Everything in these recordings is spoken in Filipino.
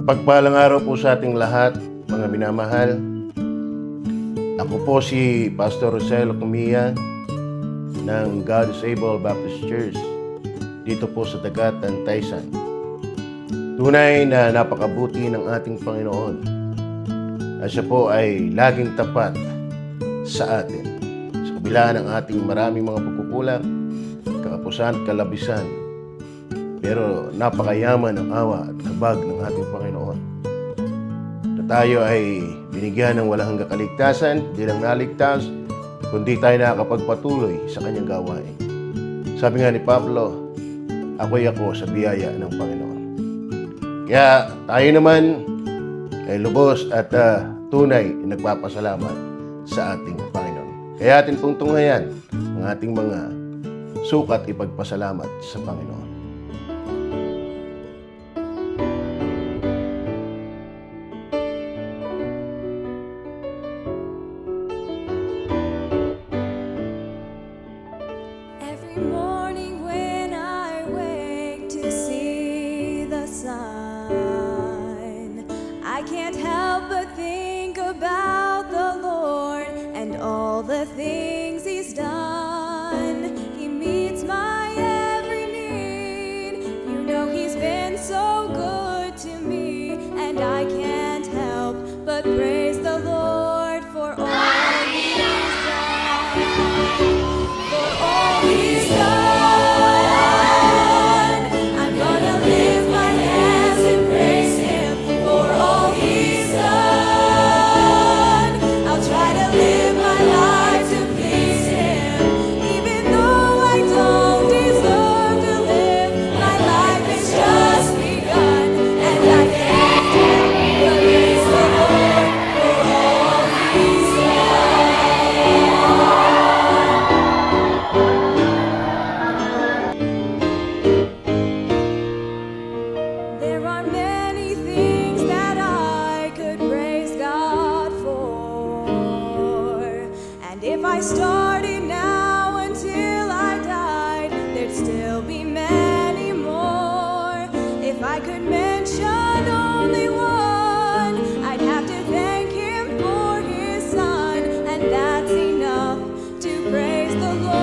Mapagpalang araw po sa ating lahat, mga minamahal. Ako po si Pastor Rosel Ocumia ng God is Able Baptist Church dito po sa Dagatan, Taysan. Tunay na napakabuti ng ating Panginoon at siya po ay laging tapat sa atin. Sa kabila ng ating maraming mga pagkukulang, kakapusan at kalabisan, pero napakayaman ang awa at habag ng ating Panginoon. Na tayo ay binigyan ng walang hanggang kaligtasan, di lang naligtas, kundi tayo nakakapagpatuloy sa kanyang gawain. Sabi nga ni Pablo, ako'y ako sa biyaya ng Panginoon. Kaya tayo naman ay lubos at tunay na nagpapasalamat sa ating Panginoon. Kaya atin pong tunghayan ang ating mga sukat ipagpasalamat sa Panginoon. Every morning when I wake to see the sun, I can't help but think about the Lord and all the things He's done. He meets my every need. You know He's been so good to me, and I can't help but praise the Lord for all He's done. For all He's done, I'm gonna lift my hands and praise Him. For all He's done, I'll try to live my life to please Him. Even though I don't deserve to live, my life has just begun, and I can't help but praise the Lord for all He's done. There are many things that I could praise God for, and if I started now until I died, there'd still be many more. If I could mention only one, I'd have to thank Him for His Son, and that's enough to praise the Lord.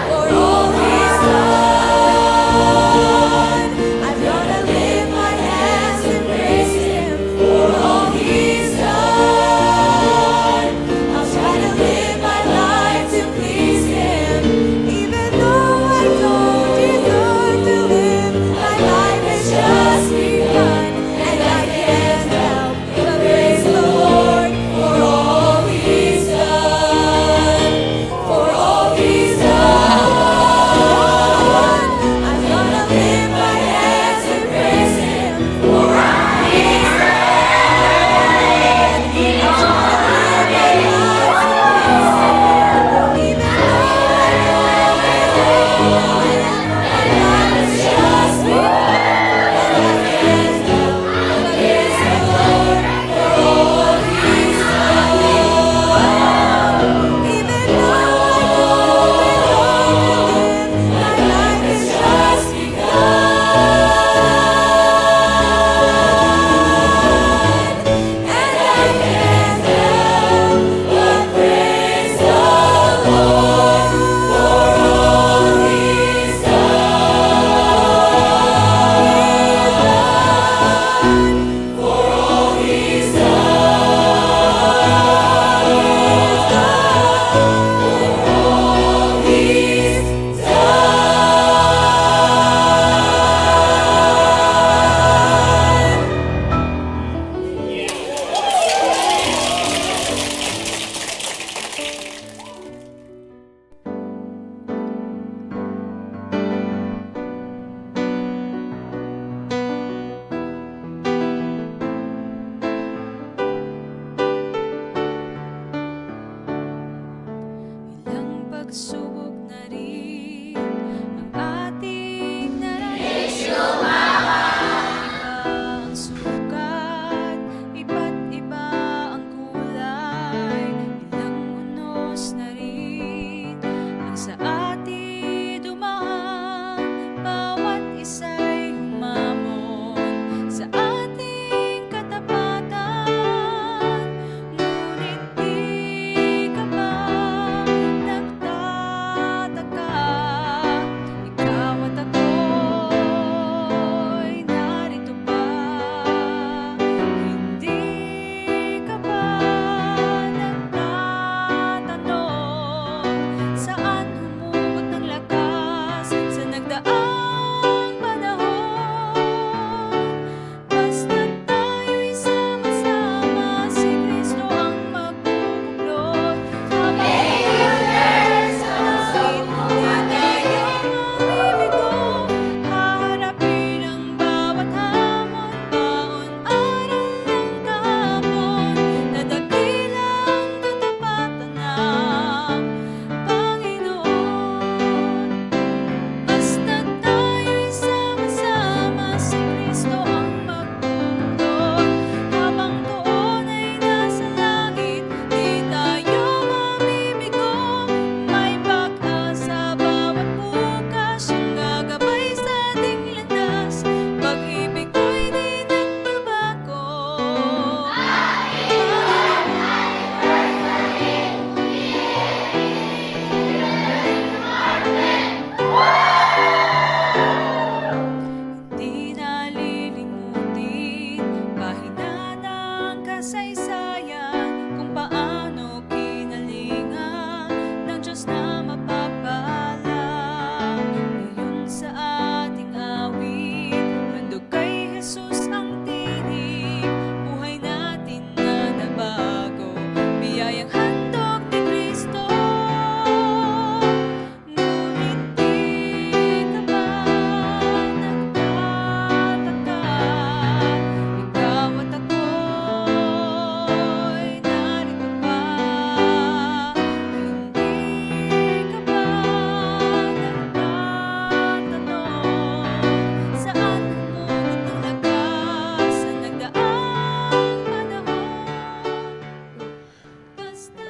For all He's done, I'm gonna lift my hands and praise Him. For all He's done, I'll try to live my life to please Him. Even though I don't deserve to live, my life has just begun, and I can't help but praise the Lord for all He's done. For all He's done.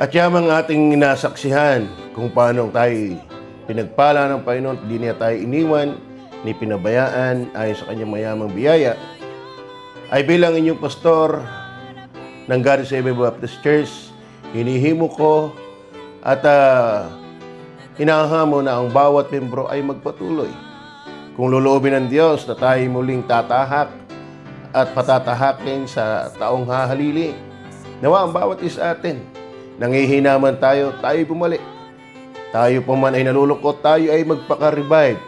At yamang ating nasaksihan kung paano tayo pinagpala ng Panginoon, di niya tayo iniwan, ni pinabayaan ayon sa kanyang mayamang biyaya, ay bilang inyong pastor ng God is Able Baptist Church, hinihimo ko at hinahamon na ang bawat membro ay magpatuloy. Kung loloobin ng Diyos na tayo muling tatahak at patatahakin sa taong hahalili, nawa ang bawat isa atin, nangihina man tayo, tayo bumalik. Tayo pa man ay nalulungkot, tayo ay magpaka-revive.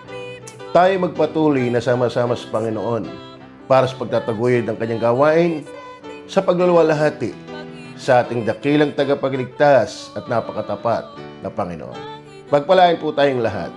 Tayo magpatuloy na sama-sama sa Panginoon para sa pagtataguyod ng kanyang gawain sa pagluluwalhati sa ating dakilang tagapagligtas at napakatapat na Panginoon. Pagpalain po tayong lahat.